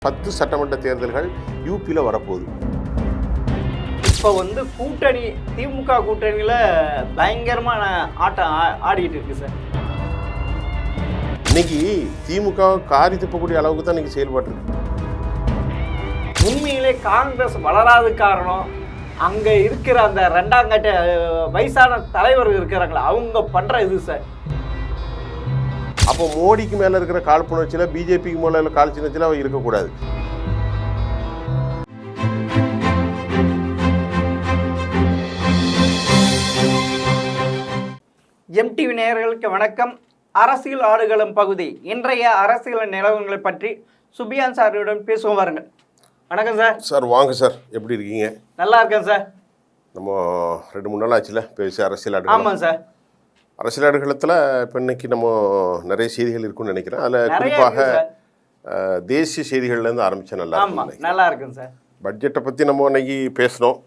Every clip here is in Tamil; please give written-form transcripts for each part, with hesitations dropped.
10 சட்டமன்ற தேர்தல்கள் யூபியில் வரப்போகுது. இப்போ கூட்டணி திமுக கூட்டணியில் பயங்கரமான ஆட்டம் ஆடிட்டு இருக்கு சார். இன்னைக்கு திமுக காரி துப்பக்கூடிய அளவுக்கு தான் இன்னைக்கு செயல்பாட்டு இருக்கு. உண்மையிலே காங்கிரஸ் வளராத காரணம் அங்கே இருக்கிற அந்த ரெண்டாம் கட்ட வயசான தலைவர்கள் இருக்கிறாங்களா அவங்க பண்ணுற இது சார். அப்போ மோடிக்கு மேலே இருக்கிற காழ்ப்புணர்ச்சியில் பிஜேபிக்கு மேலே காழ்ப்புணர்ச்சியில் அவ இருக்கக்கூடாது. எம்டிவி நேயர்களுக்கு வணக்கம். அரசியல் ஆடுகளம் பகுதி இன்றைய அரசியல் நிலவரங்களை பற்றி சுபியான் சாரியுடன் பேசுவோம் வாருங்கள். வணக்கம் சார். சார் வாங்க சார், எப்படி இருக்கீங்க? நல்லா இருக்கேன் சார். நம்ம 2-3 நாள் ஆச்சுல பேசி அரசியல் ஆடுகளம். ஆமாம் சார். அரசியல் ஆடுகளத்தில் இப்போ இன்னைக்கு நம்ம நிறைய செய்திகள் இருக்குன்னு நினைக்கிறேன். அதில் குறிப்பாக தேசிய செய்திகள்லேருந்து ஆரம்பித்தா நல்லா இருக்கும். ஆமாம், நல்லா இருக்குங்க சார். பட்ஜெட்டை பற்றி நம்ம இன்னைக்கு பேசினோம்.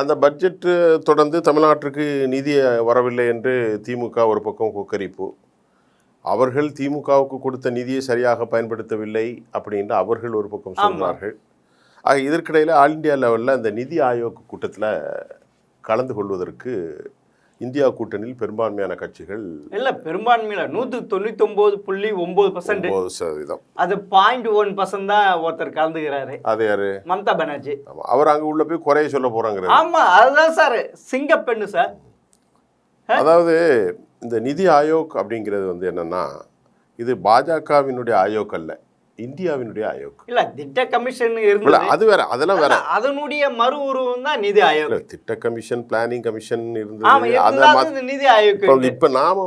அந்த பட்ஜெட்டு தொடர்ந்து தமிழ்நாட்டிற்கு நிதி வரவில்லை என்று திமுக ஒரு பக்கம் கொக்கரிப்பு. அவர்கள் திமுகவுக்கு கொடுத்த நிதியை சரியாக பயன்படுத்தவில்லை அப்படின்ட்டு அவர்கள் ஒரு பக்கம் சொல்கிறார்கள். ஆக இதற்கிடையில் ஆல் இண்டியா லெவலில் அந்த நிதி ஆயோக் கூட்டத்தில் கலந்து கொள்வதற்கு இந்தியா கூட்டணியில் பெரும்பான்மையான கட்சிகள் இல்லை, பெரும்பான்மையில் 199.9%. அது 0.1% தான் ஒருத்தர் கலந்துக்கிறாரு. அது யாரு? மம்தா பானர்ஜி. அவர் அங்கே உள்ள போய் குறைய சொல்ல போறாங்க. ஆமா, அதுதான் சார் சிங்கப்பெண்ணு சார். அதாவது இந்த நிதி ஆயோக் அப்படிங்கிறது என்னன்னா, இது பாஜகவினுடைய ஆயோக் அல்ல, இந்தியாவினுடைய ஆயோக். இல்ல, திட்ட கமிஷன் இருந்தது, அது வேற, அதெல்லாம் வேற. அதனுடைய மறு உருவம் தான் நிதி ஆயோக். திட்ட கமிஷன், பிளானிங் கமிஷன் இருந்தது. நிதி ஆயோக். இப்ப நாம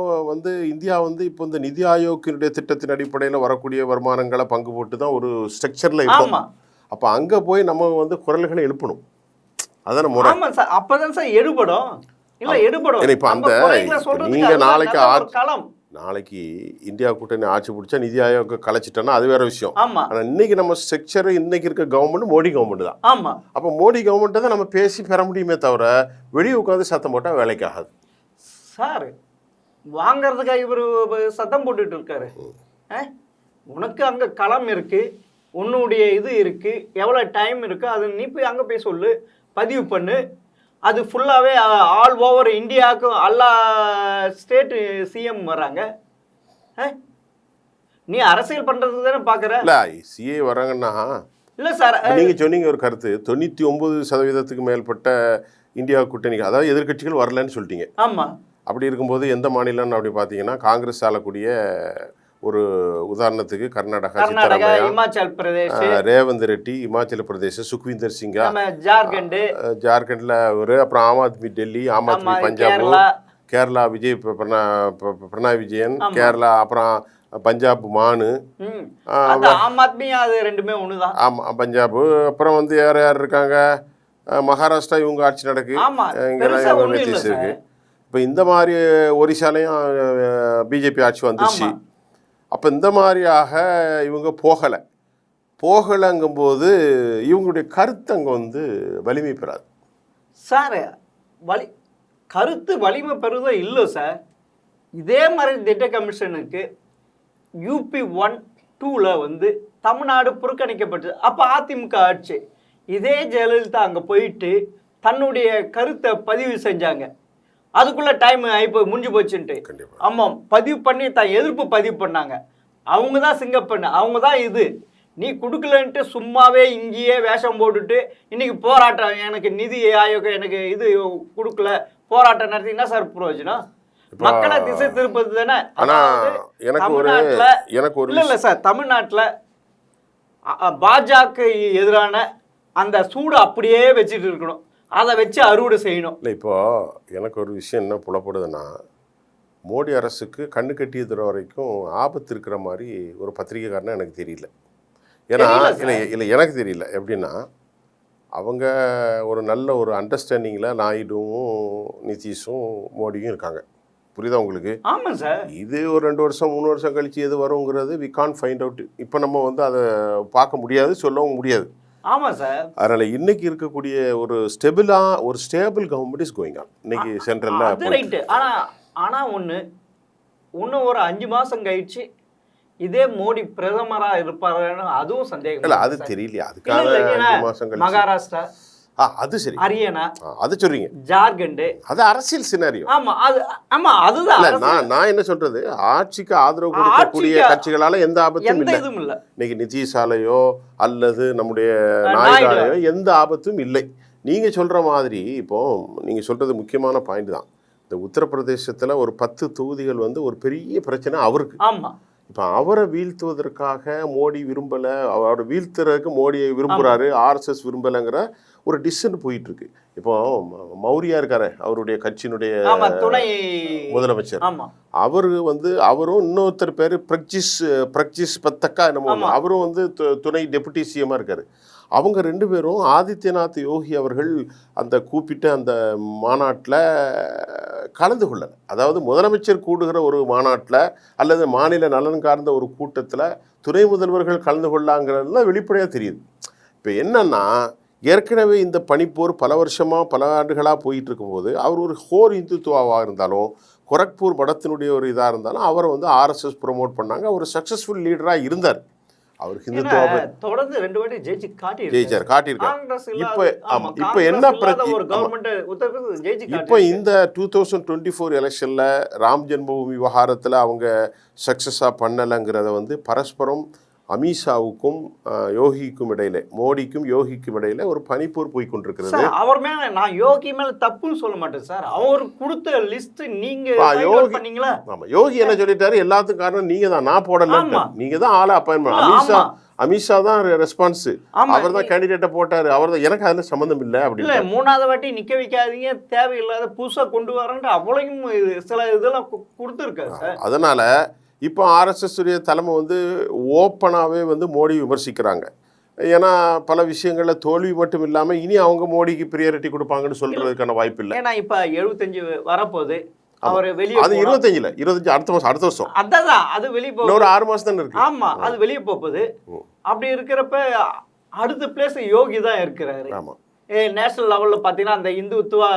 இந்தியா இப்போ இந்த நிதி ஆயோக்கினுடைய திட்டத்தின் அடிப்படையில் வரக்கூடிய வருமானங்களை பங்கு போட்டு தான் ஒரு ஸ்ட்ரக்சர்ல இருக்கும். அப்ப அங்க போய் நம்ம குரல்களை எழுப்பணும். அதான முறை. ஆமா சார், அப்பதான் சார் எடுபடும். இல்ல எடுபடும். இப்ப அந்த நீங்க நாளைக்கு இந்தியா கூட்டணி ஆட்சி பிடிச்சா நிதி ஆயோக் கலைச்சிட்டோம்னா அது வேற விஷயம். ஆனா இன்னைக்கு நம்ம ஸ்ட்ரக்சர், இன்னைக்கு இருக்க கவர்மெண்ட் மோடி கவர்மெண்ட் தான். ஆமா, அப்ப மோடி கவர்மெண்ட் தான் நம்ம பேசி பெற முடியுமே தவிர வெளியே உட்காந்து சத்தம் போட்டா வேலைக்கு ஆகாது சார். வாங்கறதுக்காக இவர் சத்தம் போட்டுட்டு இருக்காரு. உனக்கு அங்க களம் இருக்கு, உன்னுடைய இது இருக்கு, எவ்வளவு டைம் இருக்கு, அது நீ போய் அங்க போய் சொல்லு, பதிவு பண்ணு. அது ஃபுல்லாகவே ஆல் ஓவர் இந்தியாவுக்கு எல்லா ஸ்டேட்டு சிஎம் வராங்க. நீ அரசியல் பண்ணுறதுக்கு தானே பார்க்குற. இல்லை, சிஏ வராங்கன்னா இல்லை சார், நீங்கள் சொன்னீங்க ஒரு கருத்து, 99% மேற்பட்ட இந்தியா கூட்டணிகள், அதாவது எதிர்கட்சிகள் வரலன்னு சொல்லிட்டீங்க. ஆமாம். அப்படி இருக்கும்போது எந்த மாநிலம்னு அப்படி பார்த்தீங்கன்னா, காங்கிரஸ் ஆளக்கூடிய ஒரு உதாரணத்துக்கு கர்நாடகா, இமாச்சல் பிரதேஷ், ரேவந்த் ரெட்டி இமாச்சல பிரதேஷ், சுக்வீந்தர் சிங்கா ஜார்க்கண்ட்ல ஒரு, அப்புறம் ஆம் ஆத்மி டெல்லி, ஆம் ஆத்மி பஞ்சாப், கேரளா விஜய் பினராயி விஜயன் கேரளா, அப்புறம் பஞ்சாப் மானு, ஆம் ஆத்மி, அது ரெண்டுமே ஒண்ணுதான். ஆமா, பஞ்சாப். அப்புறம் யார் யார் இருக்காங்க, மகாராஷ்டிரா இவங்க ஆட்சி நடக்கு, இங்கெல்லாம் நிதிஷ் இருக்கு. இப்போ இந்த மாதிரி ஒரிசாலையும் பிஜேபி ஆட்சி வந்துச்சு. அப்போ இந்த மாதிரியாக இவங்க போகலைங்கும்போது இவங்களுடைய கருத்து அங்கே வலிமை பெறாது சார். கருத்து வலிமை பெறுதோ இல்லை சார். இதே மாதிரி திட்ட கமிஷனுக்கு UP 1, 2ல் தமிழ்நாடு புறக்கணிக்கப்பட்டது. அப்போ அதிமுக ஆட்சி, இதே ஜெயலலிதா அங்கே போயிட்டு தன்னுடைய கருத்தை பதிவு செஞ்சாங்க. அதுக்குள்ள டைம் முடிஞ்சு போச்சுன்ட்டு. ஆமாம், பதிவு பண்ணி எதிர்ப்பு பதிவு பண்ணாங்க. அவங்க தான் சிங்கப்பெண்ணு, அவங்க தான் இது. நீ கொடுக்கலன்ட்டு சும்மாவே இங்கேயே வேஷம் போட்டுட்டு இன்னைக்கு போராட்டம், எனக்கு நிதி ஆயோக எனக்கு இது கொடுக்கல, போராட்டம் நடத்தி என்ன சார் பிரயோஜனம்? மக்களை திசை திருப்பது தானே. தமிழ்நாட்டில் இல்லை சார், தமிழ்நாட்டில் பாஜக எதிரான அந்த சூடு அப்படியே வச்சுட்டு இருக்கணும், அதை வச்சு அறுவடை செய்யணும். இல்லை, இப்போ எனக்கு ஒரு விஷயம் என்ன புலப்படுதுன்னா, மோடி அரசுக்கு கண்ணு கட்டிய தூர வரைக்கும் ஆபத்து இருக்கிற மாதிரி ஒரு பத்திரிகைக்காரனா எனக்கு தெரியல. ஏன்னா இல்லை எனக்கு தெரியல எப்படின்னா, அவங்க ஒரு நல்ல ஒரு அண்டர்ஸ்டாண்டிங்கில் நாயுடுவும் நிதிஷும் மோடியும் இருக்காங்க. புரியுதா உங்களுக்கு? ஆமாம் சார். இது ஒரு 2 வருஷம் 3 வருஷம் கழிச்சு எது வருங்கிறது வி கான்ட் ஃபைண்ட் அவுட். இப்போ நம்ம அதை பார்க்க முடியாது, சொல்லவும் முடியாது. ஆமாம் சார். அதனால் இன்னைக்கு இருக்கக்கூடிய ஒரு stable government is going on இன்னைக்கு சென்ட்ரலில். ரைட்டு. ஆனால் ஒன்று ஒரு 5 மாதம் கழிச்சு இதே மோடி பிரதமரா இருப்பாருன்னு அதுவும் சந்தேகம் இல்ல அது தெரியலையா அதுக்காக இல்ல, இல்ல, ஏன்னா 5 மாசம் கழிச்சு மகாராஷ்டிரா, அது சரி ஹரியானா, அது சொல்றீங்க ஜார்க்கண்ட், அது அரசியல் சினாரியோ ஆமா அதுதான் இல்ல அரசியல். நான் என்ன சொல்றது ஆட்சிக்கு ஆதரவு கொடுக்கக்கூடிய ஆட்சிக்கு கட்சிகளால எந்த ஆபத்தும் எந்த இல்லை இதுவும் இல்ல. இன்னைக்கு நிதிஷாலையோ அல்லது நம்முடைய நாயுடு. நாயுடாலையோ எந்த ஆபத்தும் இல்லை நீங்க சொல்ற மாதிரி இப்போ நீங்க சொல்றது முக்கியமான பாயிண்ட் தான் இந்த உத்தரப்பிரதேசத்துல ஒரு 10 தொகுதிகள் வந்து ஒரு பெரிய பிரச்சனை அவருக்கு ஆமா இப்போ அவரை வீழ்த்துவதற்காக மோடி விரும்பலை அவரை வீழ்த்துறதுக்கு மோடியை விரும்புகிறாரு ஆர்எஸ்எஸ் விரும்பலைங்கிற ஒரு டிசிஷன் போயிட்டு இருக்கு இப்போ மௌரியா இருக்காரு அவருடைய கட்சியினுடைய ஆமா துணை முதலமைச்சர் ஆமா அவரு வந்து அவரும் இன்னொருத்தர் பேர் பிரக்ஜிஸ் பத்தக்கா என்னமோ ஒண்ணு. அவரும் வந்து துணை டெபுட்டி சிஎம்மாக இருக்காரு அவங்க 2 பேரும் ஆதித்யநாத் யோகி அவர்கள் அந்த கூப்பிட்ட அந்த மாநாட்டில் கலந்து கொள்ளலை அதாவது முதலமைச்சர் கூடுகிற ஒரு மாநாட்டில் அல்லது மாநில நலன் கார்ந்த ஒரு கூட்டத்தில் துணை முதல்வர்கள் கலந்து கொள்ளாங்கிறதுலாம் வெளிப்படையாக தெரியுது இப்போ என்னன்னா ஏற்கனவே இந்த பனிப்போர் பல வருஷமாக பல ஆண்டுகளாக போயிட்டு இருக்கும்போது அவர் ஒரு ஹோர் இந்துத்துவாவாக இருந்தாலும் கொரக்பூர் மடத்தினுடைய ஒரு இதாக இருந்தாலும் அவரை வந்து ஆர்எஸ்எஸ் ப்ரொமோட் பண்ணாங்க அவர் சக்ஸஸ்ஃபுல் லீடராக இருந்தார் அவர் ஹிந்துத்துவ தொடர்ந்து 2 வாட்டி ஜெயிச்சு ஜெயிச்சார் காட்டியிருக்காரு காங்கிரஸ் இப்போ ஆமா இப்போ என்ன ஒரு பிரச்சனை கவர்மெண்ட் உத்தரப்பிரதேச ஜெயிச்சு இப்போ இந்த 2024 எலெக்ஷனில் ராம் ஜென்மபூமி விவகாரத்தில் அவங்க சக்ஸஸாக பண்ணலைங்கிறத வந்து பரஸ்பரம் அமித்ஷாவுக்கும் யோகிக்கும் இடையில மோடிக்கும் யோகிக்கும் இடையில ஒரு பனிப்போர் போய் கொண்டிருக்கிறது அவர் மேல நான் யோகி மேல தப்புன்னு சொல்ல மாட்டேன் சார் அவர் கொடுத்த லிஸ்ட் நீங்க பண்ணீங்களா ஆமா யோகி என்ன சொல்லிட்டாரு எல்லாத்துக்கும் காரணம் நீங்க தான் நான் போடல நீங்க தான் ஆளை அப்பாயின்மெண்ட் அமித்ஷா தான் ரெஸ்பான்ஸ் அவர் தான் கேண்டிடேட்டை போட்டாரு அவர் தான் எனக்கு அதுல சம்மந்தம் இல்லை அப்படி இல்ல 3வது வாட்டி நிக்க வைக்காதீங்க தேவையில்லாத புதுசா கொண்டு வரேன்ட்டு அவ்வளவும் சில இதெல்லாம் கொடுத்துருக்காரு சார் அதனால இப்போ ஆர்எஸ்எஸ் உடைய தலைமை வந்து ஓப்பனாகவே வந்து மோடி விமர்சிக்கிறாங்க ஏன்னா பல விஷயங்களில் தோல்வி மட்டும் இல்லாமல் இனி அவங்க மோடிக்கு ப்ரியாரிட்டி கொடுப்பாங்கன்னு சொல்றதுக்கான வாய்ப்பு இல்லை ஏன்னா இப்போ 75 வரப்போகுது அவர் வெளியே அது 25 அடுத்த வருஷம் அதான் அது வெளியே போகுது ஒரு 6 மாசம் தானே இருக்கு ஆமா அது வெளியே போகுது அப்படி இருக்கிறப்ப அடுத்த பிளேஸ் யோகி தான் இருக்கிறாரு ஆமா நேஷனல் லெவல்ல பாத்தீங்கன்னா அந்த இந்துத்துவா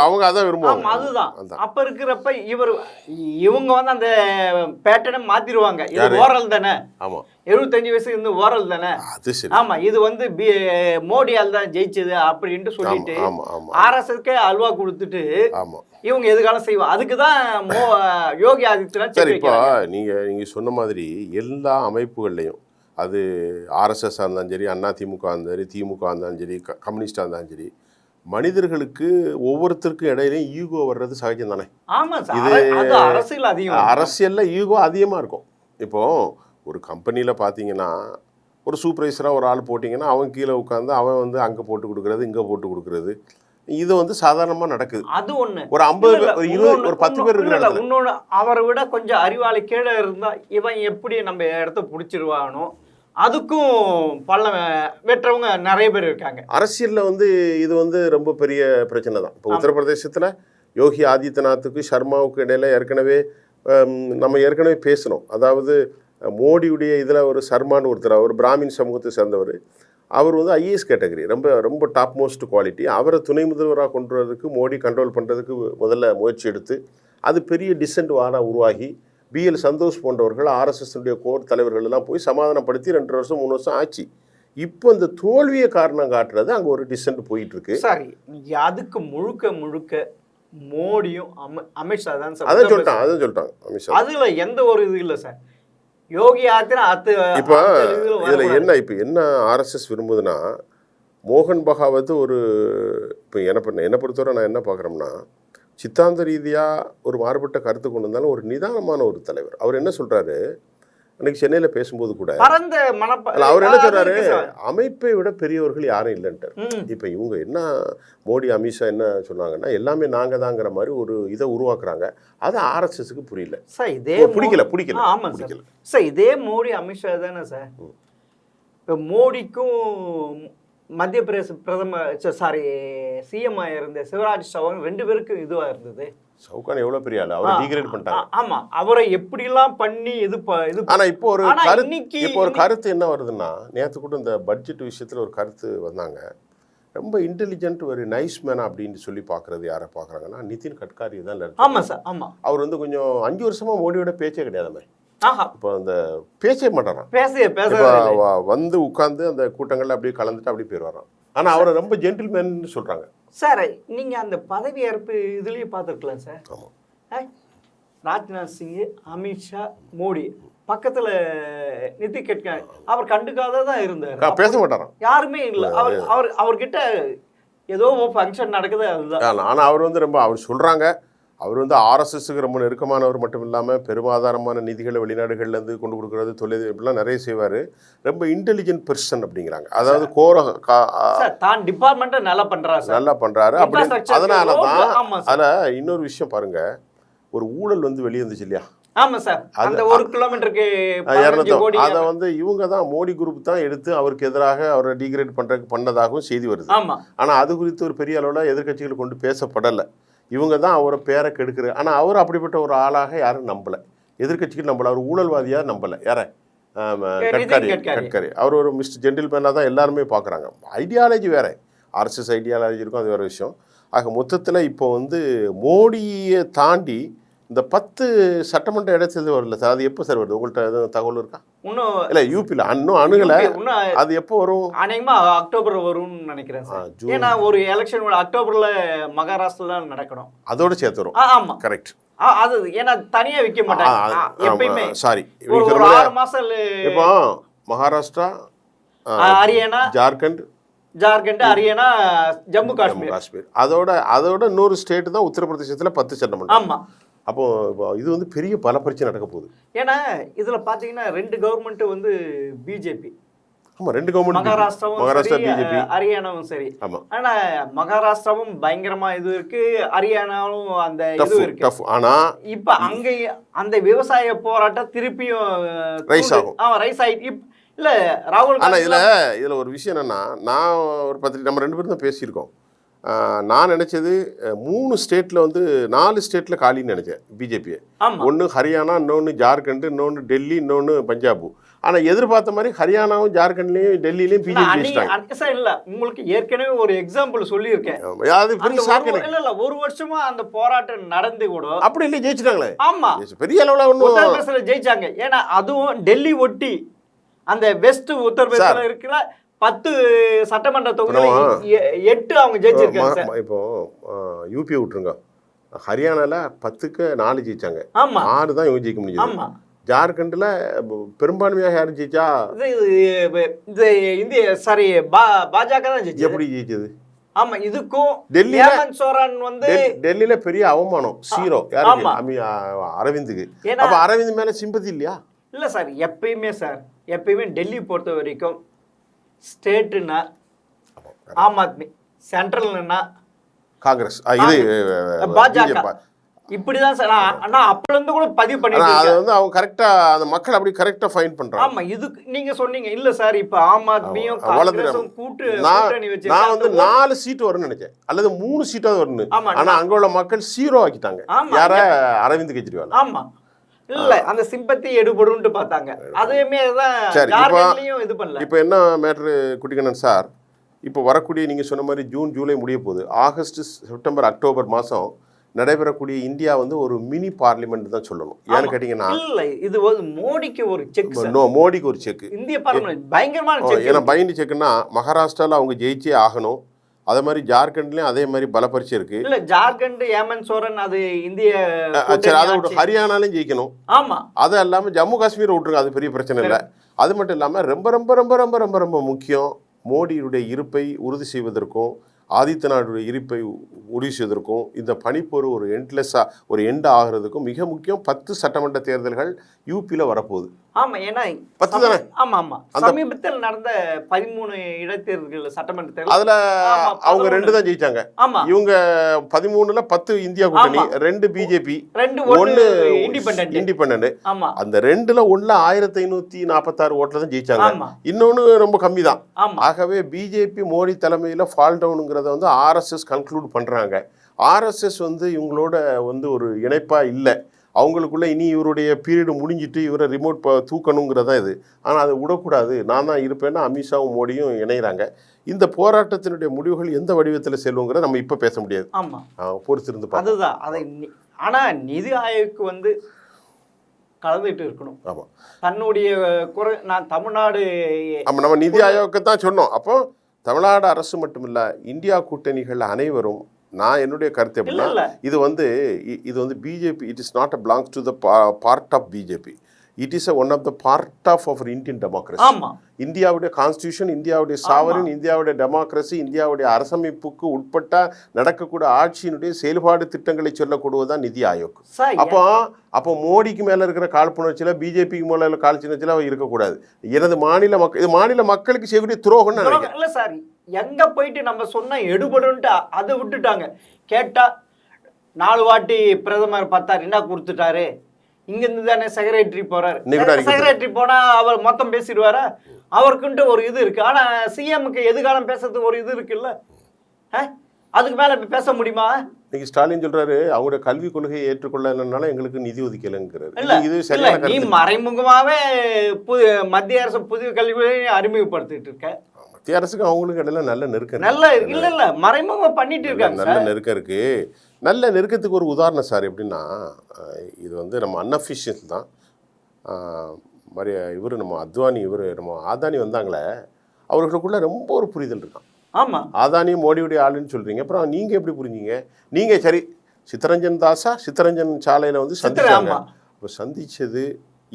அவங்க அதான் விரும்புவாங்க அதுதான் அப்ப இருக்கிறப்ப இவங்க வந்து அந்த பேட்டர்னை மாத்திடுவாங்க இது ஓரல் தானே ஆமா 75 வயசு இந்த ஓரல் தானே ஆமா இது வந்து மோடியால் தான் ஜெயிச்சது அப்படின்ட்டு சொல்லிட்டு ஆர்எஸ்எஸ்க்கே அல்வா கொடுத்துட்டு இவங்க எதுக்காலம் செய்வோம் அதுக்குதான் யோகி ஆதித்யநாத் சரி இப்போ நீங்க சொன்ன மாதிரி எல்லா அமைப்புகள்லையும் அது ஆர்எஸ்எஸ்ஸாக இருந்தாலும் சரி அதிமுக இருந்தாலும் சரி திமுக இருந்தாலும் சரி கம்யூனிஸ்டாக இருந்தாலும் சரி மனிதர்களுக்கு ஒவ்வொருத்தருக்கும் இடையிலையும் ஈகோ வர்றது சகஜம் தானே இது அரசியலில் ஈகோ அதிகமாக இருக்கும் இப்போ ஒரு கம்பெனியில் பார்த்தீங்கன்னா ஒரு சூப்பர்வைசராக ஒரு ஆள் போட்டிங்கன்னா அவன் கீழே உட்காந்து அவன் வந்து அங்கே போட்டு கொடுக்குறது இங்கே போட்டு கொடுக்குறது இது வந்து சாதாரணமாக நடக்குது அது ஒண்ணு ஒரு 50 ஒரு 20 ஒரு 10 பேர் இருக்கிற இன்னொன்று அவரை விட கொஞ்சம் அறிவாளி கீழே இருந்தா இவன் எப்படி நம்ம இடத்த பிடிச்சிருவானோ அதுக்கும் பல வெற்றவங்க நிறைய பேர் இருக்காங்க அரசியலில் வந்து இது வந்து ரொம்ப பெரிய பிரச்சனை தான் இப்போ உத்தரப்பிரதேசத்தில் யோகி ஆதித்யநாத்துக்கு சர்மாவுக்கு இடையில ஏற்கனவே நம்ம ஏற்கனவே பேசணும் அதாவது மோடியுடைய இதில் ஒரு சர்மான்னு ஒருத்தர் அவர் பிராமின் சமூகத்தை சேர்ந்தவர் அவர் வந்து ஐஏஎஸ் கேட்டகரி ரொம்ப ரொம்ப டாப் மோஸ்ட் குவாலிட்டி அவரை துணை முதல்வராக கொண்டு வரதுக்கு மோடி கண்ட்ரோல் பண்ணுறதுக்கு முதல்ல முயற்சி எடுத்து அது பெரிய டிசென்ட் வாராக உருவாகி பிஎல் சந்தோஷ் போன்றவர்கள் ஆர்எஸ்எஸ்னுடைய கோர் தலைவர்கள் எல்லாம் போய் சமாதானப்படுத்தி 2 வருஷம் 3 வருஷம் ஆச்சு இப்போ இந்த தோல்வியை காரணம் காட்டுறது அங்கே ஒரு டிசென்ட் போயிட்டு இருக்கு சரி அதுக்கு முழுக்க மோடியும் அமித்ஷா தான் சார் அதான் சொல்லிட்டாங்க அமித்ஷா அதுல எந்த ஒரு இது இல்லை சார் யோகி ஆதித்யநாத் இப்போ இதில் என்ன ஆர்எஸ்எஸ் விரும்புதுன்னா மோகன் பகாவத் ஒரு இப்போ என்னை பொறுத்தவரை நான் என்ன பார்க்குறோம்னா சித்தாந்த ரீதியாக ஒரு மாறுபட்ட கருத்து கொண்டு வந்தாலும் ஒரு நிதானமான ஒரு தலைவர் அவர் என்ன சொல்கிறாரு அன்றைக்கி சென்னையில் பேசும்போது கூட அவர் என்ன சொல்கிறாரு அமைப்பை விட பெரியவர்கள் யாரும் இல்லைன்ட்டார் இப்போ இவங்க என்ன மோடி அமித்ஷா என்ன சொன்னாங்கன்னா எல்லாமே நாங்கள் தாங்கிற மாதிரி ஒரு இதை உருவாக்குறாங்க அது ஆர்எஸ்எஸ்க்கு புரியல சார் இதே பிடிக்கல ஆமாம் சார் இதே மோடி அமித்ஷா தானே சார் இப்போ மோடிக்கும் மத்திய பிரதமர் சிஎம் இருந்த சிவராஜ் சௌகான் 2 பேருக்கும் இதுவாக இருந்தது சவுகான் எவ்வளவு பெரிய ஆளு அவரை டிகிரேட் பண்ணிட்டாங்க ஆமா அவரை எப்படி எல்லாம் பண்ணி இது ஆனா இப்போ ஒரு கருத்து என்ன வருதுன்னா நேத்து கூட இந்த பட்ஜெட் விஷயத்துல ஒரு கருத்து வந்தாங்க ரொம்ப இன்டெலிஜென்ட் ஒரு நைஸ் மேனா அப்படின்னு சொல்லி பாக்குறது யாரை பாக்குறாங்கன்னா நிதின் கட்காரி தான். ஆமா சார் ஆமா அவர் வந்து கொஞ்சம் 5 வருஷமா மோடியோட பேச்சே கிடையாதுமே ஆஹா இப்போ அந்த பேசவே மாட்டாரான். பேச இப்போ வந்து உட்காந்து அந்த கூட்டங்கள்ல அப்படியே கலந்துட்டு அப்படியே போயிடுவாராம். ஆனா அவரை ரொம்ப ஜென்டில்மேன் சொல்றாங்க. சார் நீங்க அந்த பதவியேற்பு இதுலயே பார்த்துருக்கலாம் சார். ஆமா. ராஜ்நாத் சிங், அமித்ஷா, மோடி பக்கத்துல நிதின் கட்கரி அவர் கண்டுக்காதான் இருந்தார். பேச மாட்டாராம். யாருமே இல்லை. அவர்கிட்ட ஏதோ ஃபங்க்ஷன் நடக்குது அதுதான். ஆனா அவர் வந்து ரொம்ப அவர் சொல்றாங்க. அவர் வந்து ஆர்எஸ்எஸ்க்கு ரொம்ப நெருக்கமானவர் மட்டும் இல்லாமல் பெருமாதாரமான நிதிகளை வெளிநாடுகள்லேருந்து கொண்டு கொடுக்குறது தொழில் இப்படிலாம் நிறைய செய்வார். ரொம்ப இன்டெலிஜென்ட் பெர்சன் அப்படிங்கிறாங்க. அதாவது தான் டிபார்ட்மெண்ட்டை நல்லா பண்ணுறாரு. அப்படி அதனால தான் அதில் இன்னொரு விஷயம் பாருங்க, ஒரு ஊழல் வந்து வெளியே வந்துச்சு இல்லையா? ஆமா சார். அந்த 1 கிலோமீட்டருக்கு 200 கோடி அதை வந்து இவங்க தான் மோடி குரூப் தான் எடுத்து அவருக்கு எதிராக அவரை டிகிரேட் பண்ணதாகவும் செய்தி வருது. ஆனால் அது குறித்து ஒரு பெரிய அளவில் எதிர்கட்சிகள் கொண்டு பேசப்படலை. இவங்க தான் அவரை பேரை கெடுக்கிறது. ஆனால் அவர் அப்படிப்பட்ட ஒரு ஆளாக யாரும் நம்பலை, எதிர்கட்சிகள் நம்பலை. அவர் ஊழல்வாதியாக நம்பலை. யார கட்கரி அவர் ஒரு மிஸ்டர் ஜென்டில்மேனாக தான் எல்லாருமே பார்க்குறாங்க. ஐடியாலஜி வேறு, ஆர்எஸ்எஸ் ஐடியாலஜி இருக்கும், அது வேறு விஷயம். ஆக மொத்தத்தில் இப்போ வந்து மோடியை தாண்டி இந்த 10 சட்டமன்ற இடைத்தேர்தல் வரல சார். அது எப்போ சார் வருது? உங்கள்கிட்ட எதுவும் தகவல் இருக்கா? இன்னும் இல்லை, யூபியில் இன்னும் அணுகலை. அது எப்போ வரும்? அநேகமாக அக்டோபர் வரும்னு நினைக்கிறேன் சார். ஏன்னா ஒரு எலெக்ஷன் அக்டோபர்ல மகாராஷ்டிரால நடக்கணும், அதோட சேர்த்து வரும். ஆமா கரெக்ட். அது ஏன்னா தனியா வைக்க மாட்டாங்க எப்பயுமே. சாரி, ஒரு 6 மாசம். இப்போ மகாராஷ்டிரா, ஹரியானா, ஜார்க்கண்ட், ஹரியானா, ஜம்மு காஷ்மீர், அதோட இன்னொரு ஸ்டேட் தான் உத்தரப்பிரதேசத்தில் 10 சட்டமன்றம். ஆமா. அப்போ இது வந்து பெரிய பல பிரச்சனை நடக்க போகுது. ஏன்னா இதுல பாத்தீங்கன்னா 2 கவர்மெண்ட் வந்து பிஜேபி. ஆமா, 2 கவர்மெண்ட், மகாராஷ்டிரா பிஜேபி, ஹரியானாவும் சரி. ஆமா. ஆனா மகாராஷ்டிராவும் பயங்கரமா இது இருக்கு, ஹரியானாவும் அந்த இது இருக்கு. ஆனா இப்ப அங்க அந்த விவசாய போராட்டம் திருப்பியும் ரைஸ் ஆகும். ரைஸ் ஆயிட்டு இல்ல ராகுல். ஆனா இதுல ஒரு விஷயம் என்னன்னா, நான் ஒரு நம்ம 2 பேரும் தான் பேசியிருக்கோம். நான் நினச்சது 3 ஸ்டேட்டில் வந்து 4 ஸ்டேட்டில் காலின்னு நினச்சேன் பிஜேபியை. ஒன்று ஹரியானா, இன்னொன்று ஜார்க்கண்ட், இன்னொன்று டெல்லி, இன்னொன்று பஞ்சாபு. ஆனால் எதிர்பார்த்த மாதிரி ஹரியானாவும் ஜார்க்கண்ட்லேயும் டெல்லியிலையும் பிஜேபி இல்லை. உங்களுக்கு ஏற்கனவே ஒரு எக்ஸாம்பிள் சொல்லியிருக்கேன். அது இல்லை 1 வருஷமா அந்த போராட்டம் நடந்து கூட அப்படி இல்லை, ஜெயிச்சிட்டாங்களே. ஆமா, பெரிய அளவில் ஒன்றும் ஜெயிச்சாங்க. ஏன்னா அதுவும் டெல்லி ஒட்டி அந்த வெஸ்ட் உத்தரப்பிரதேசத்தில் இருக்கிற 10 சட்டமன்ற தொகுதி 8 அவங்க ஜெயிச்சிருக்காங்க. இப்போ யூபி விட்டுருங்க, ஹரியானால 10க்கு 4 ஜெயிச்சாங்க. 6 தான் இவங்க ஜெயிக்க முடியும். ஜார்க்கண்ட்ல பெரும்பான்மையாக யாரும் ஜெயிச்சா? இந்திய சாரி பாஜக தான் ஜெயிச்சது. எப்படி ஜெயிச்சது? ஆமா, இதுக்கும் டெல்லியில பெரிய அவமானம், 0. யாருக்கு? அரவிந்துக்கு. அப்ப அரவிந்த் மேல சிம்பதி இல்லையா? இல்ல சார், எப்பயுமே டெல்லி பொறுத்த வரைக்கும் ஸ்டேட்னா ஆம் ஆத்மி, சென்ட்ரல்னா காங்கிரஸ், இது பாஜக. இப்படிதான் சார். ஆனா அப்பல இருந்து கூட பதிவு பண்ணிட்டு அது வந்து அவங்க கரெக்ட்டா அந்த மக்கள் அப்படி கரெக்ட்டா ஃபைண்ட் பண்றாங்க. ஆமா, இது நீங்க சொன்னீங்க இல்ல சார், இப்ப ஆம் ஆத்மியும் காங்கிரஸும் கூட்டணி வச்சு நான் வந்து 4 சீட் வரும்னு நினைச்சேன், அல்லது 3 சீட்டாவது வரும்னு. ஆனா அங்க உள்ள மக்கள் 0 ஆக்கிட்டாங்க. யார? அரவிந்த் கெஜ்ரிவால். ஆமா, இல்ல அந்த சிம்பத்தி எடுபடும்னு பார்த்தாங்க. அதுமே தான் ஜார்க்கண்ட்லயும் இது பண்ணல. இப்போ என்ன மேட்டர் குட்டிக்கண்ணன் சார், இப்போ வரக்கூடிய நீங்கள் சொன்ன மாதிரி ஜூன் ஜூலை முடிய போகுது. ஆகஸ்ட் செப்டம்பர் அக்டோபர் மாதம் நடைபெறக்கூடிய இந்தியா வந்து ஒரு மினி பார்லிமெண்ட் தான் சொல்லணும். ஏன்னு கேட்டீங்கன்னா இது மோடிக்கு ஒரு செக். மோடிக்கு ஒரு செக், இந்திய பார்லிமெண்ட் பயங்கரமான செக். ஏன்னா பைண்ட் செக்னா மகாராஷ்டிராவில் அவங்க ஜெயிச்சே ஆகணும். அதே மாதிரி ஜார்க்கண்ட்லயும் அதே மாதிரி பலப்பரிச்சு இருக்கு. இல்ல ஜார்க்கண்ட் ஹேமந்த் சோரன் அது இந்திய, அதை விட்டு ஹரியானாலையும் ஜெயிக்கணும். ஆமா, அது இல்லாம ஜம்மு காஷ்மீரை விட்டுருங்க, அது பெரிய பிரச்சனை இல்லை. அது மட்டும் இல்லாம ரொம்ப ரொம்ப ரொம்ப ரொம்ப ரொம்ப ரொம்ப முக்கியம், மோடியுடைய இருப்பை உறுதி செய்வதற்கும் ஆதித்யநாத்துடைய இருப்பை உறுதி செய்வதற்கும் இந்த பனிப்போர் ஒரு எண்ட் ஆகிறதுக்கும் மிக முக்கியம் 10 சட்டமன்ற தேர்தல்கள் யூபியில் வரப்போகுது. ஆமா, ஏன்னா 10 தானே. ஆமா, சமீபத்தில் நடந்த 13 இடைத்தேர்தல்கள் சட்டமன்ற தேர்தல், அதுல அவங்க 2 தான் ஜெயிச்சாங்க. இவங்க 13ல 10 இந்தியா கூட்டணி, 2 பிஜேபி, 1 இண்டிபெண்டன்ட். அந்த 2ல 1ல 1546 ஓட்டுல தான் ஜெயிச்சாங்க. இன்னொன்னு ரொம்ப கம்மி தான். ஆகவே பிஜேபி மோடி தலைமையில ஃபால் டவுனுங்கிறத வந்து ஆர்எஸ்எஸ் கன்க்ளூட் பண்றாங்க. ஆர்எஸ்எஸ் வந்து இவங்களோட வந்து ஒரு இணைப்பா இல்லை. அவங்களுக்குள்ள இனி இவருடைய பீரியடு முடிஞ்சிட்டு இவரை ரிமோட் தூக்கணுங்கிறதா இது. ஆனால் அதை விடக்கூடாது, நான் தான் இருப்பேன்னா அமித்ஷாவும் மோடியும் இணைகிறாங்க. இந்த போராட்டத்தினுடைய முடிவுகள் எந்த வடிவத்தில் செல்லுங்கிறத நம்ம இப்போ பேச முடியாது. ஆமாம், பொறுத்திருந்து அதுதான் அதை. ஆனால் நிதி ஆயோக்கு வந்து கலந்துட்டு இருக்கணும். ஆமாம் தன்னுடைய குறை நான் தமிழ்நாடு ஆமாம், நம்ம நிதி ஆயோக்கு தான் சொன்னோம். அப்போ தமிழ்நாடு அரசு மட்டுமில்ல, இந்தியா கூட்டணிகள் அனைவரும், நான் என்னுடைய கருத்து இல்ல எப்படின்னா, இல்ல இது வந்து BJP, it is not a belongs to the part of BJP, it is one of the part of our Indian democracy. ஆமா இந்தியாவுடைய கான்ஸ்டியூஷன், இந்தியாவுடைய சாவரின், இந்தியாவுடைய டெமோக்ரஸி, இந்தியாவுடைய அரசமைப்புக்கு உட்பட்ட நடக்கக்கூடிய ஆட்சியினுடைய செயல்பாடு திட்டங்களை சொல்லக்கூடுவதுதான் நிதி ஆயோக். சார் அப்போ மோடிக்கு மேல இருக்கிற காழ்ப்புணர்ச்சியில, பிஜேபிக்கு மேல காழ்ப்புணர்ச்சியில இருக்கக்கூடாது. எனது மாநில மக்கள், இது மாநில மக்களுக்கு செய்யக்கூடிய துரோகம்னு நினைக்கிறேன். இல்ல சார், எங்க போயிட்டு நம்ம சொன்னா எடுபடுன்ட்டு அதை விட்டுட்டாங்க. கேட்டா 4 வாட்டி பிரதமர் பார்த்தாரு, என்ன கொடுத்துட்டாரு, இங்க இருந்து தானே செக்ரட்டரி போறாரு, செக்ரட்டரி போனா அவர் மொத்தம் பேசிடுவாரா? அவருக்குன்ட்டு ஒரு இது இருக்கு. ஆனா சிஎம்க்கு எதுக்காலம் பேசுறதுக்கு ஒரு இது இருக்குல்ல, அதுக்கு மேல பேச முடியுமா? இன்னைக்கு ஸ்டாலின் சொல்றாரு, அவங்களுடைய கல்வி கொள்கையை ஏற்றுக்கொள்ளனால எங்களுக்கு நிதி ஒதுக்கலைங்கிறாரு. இது சரியான நீ மறைமுகமாவே மத்திய அரசு புதிய கல்வியை அறிமுகப்படுத்திட்டு இருக்க. மத்திய அரசுக்கு அவங்களுக்கு இடையில நல்ல நெருக்கம், நல்ல இல்ல மறைமுகம் பண்ணிட்டு இருக்காங்க. நல்ல நெருக்கம் இருக்கு. நல்ல நெருக்கத்துக்கு ஒரு உதாரணம் சார் எப்படின்னா, இது வந்து நம்ம அன்அஃபிஷியல் தான். இவர் நம்ம அத்வானி, இவர் நம்ம ஆதானி வந்தாங்களே, அவர்களுக்குள்ள ரொம்ப ஒரு புரிதல் இருக்கான். ஆமாம், ஆதானி மோடியுடைய ஆளுன்னு சொல்றீங்க, அப்புறம் நீங்க எப்படி புரிஞ்சீங்க? நீங்க சரி, சித்தரஞ்சன் தாஸா சித்தரஞ்சன் சாலையில வந்து சந்திச்சாங்க. இப்போ சந்திச்சது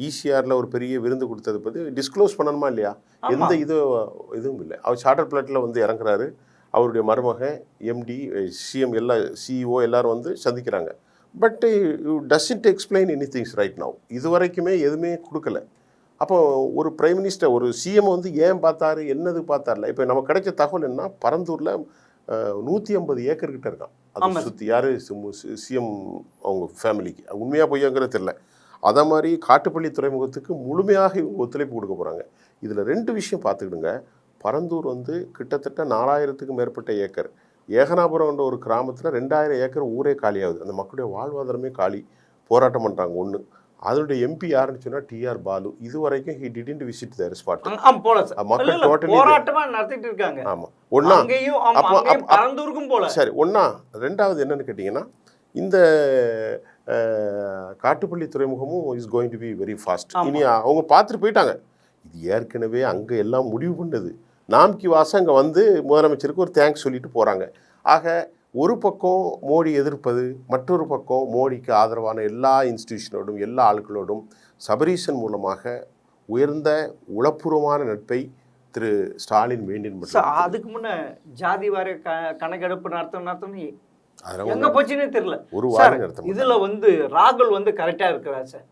ஈசிஆர்ல ஒரு பெரிய விருந்து கொடுத்தது பற்றி டிஸ்க்ளோஸ் பண்ணணுமா இல்லையா? எந்த இதுவும் இல்லை. அவர் சார்ட்டர் பிளாட்டில் வந்து இறங்குறாரு, அவருடைய மருமகன், எம்டி, சிஎம், எல்லா சிஇஓ எல்லாரும் வந்து சந்திக்கிறாங்க. But doesn't explain any things right now. இது வரைக்குமே எதுவுமே கொடுக்கல. அப்போ ஒரு பிரைம் மினிஸ்டர், ஒரு சிஎம் வந்து ஏன் பார்த்தாரு, என்னது பார்த்தார்ல. இப்போ நமக்கு கிடைச்ச தகவல் என்ன, பரந்தூரில் 150 ஏக்கர் கிட்ட இருக்கான். அதை சுற்றி யார் சிஎம் அவங்க ஃபேமிலிக்கு, உண்மையாக பொய்யாங்கிறது தெரியல. அதை மாதிரி காட்டுப்பள்ளி துறைமுகத்துக்கு முழுமையாக இவங்க ஒத்துழைப்பு கொடுக்க போகிறாங்க. இதில் 2 விஷயம் பார்த்துக்கிடுங்க. பரந்தூர் வந்து கிட்டத்தட்ட 4000க்கும் மேற்பட்ட ஏக்கர், ஏகனாபுரம்ன்ற ஒரு கிராமத்தில் 2000 ஏக்கர் ஊரே காலியாகுது. அந்த மக்களுடைய வாழ்வாதாரமே காலி, போராட்டம் பண்ணுறாங்க. ஒன்று, அதனுடைய எம்பி யாருன்னு சொன்னால் டிஆர் பாலு. இது வரைக்கும் he didn't visit their spot. மக்கள் டோட்டலி போராட்டமா நடத்திட்டு இருக்காங்க. ஆமாம், ஒன்றா பரந்தூருக்கும் போல. சரி, ஒன்றா. 2வது என்னன்னு கேட்டிங்கன்னா, இந்த காட்டுப்பள்ளி துறைமுகமும் is going to be very fast. இனி அவங்க பார்த்துட்டு போயிட்டாங்க. இது ஏற்கனவே அங்கே எல்லாம் முடிவு பண்ணது. நாம்கி வாசம் அங்கே வந்து முதலமைச்சருக்கு ஒரு தேங்க்ஸ் சொல்லிட்டு போகிறாங்க. ஆக ஒரு பக்கம் மோடி எதிர்ப்பது, மற்றொரு பக்கம் மோடிக்கு ஆதரவான எல்லா இன்ஸ்டிடியூஷனோடும் எல்லா ஆட்களோடும் சபரீசன் மூலமாக உயர்ந்த உளப்பூர்வமான நட்பை திரு ஸ்டாலின் மெயின்டைன் பண்ணுறாங்க. அதுக்கு முன்ன ஜாதி வாரிய கணக்கெடுப்பு நடத்தணும் எங்க போச்சுன்னே தெரியல. ஒரு வாரம் நடத்த இதுல வந்து ராகுல் வந்து கரெக்டா இருக்கிறார் சார்.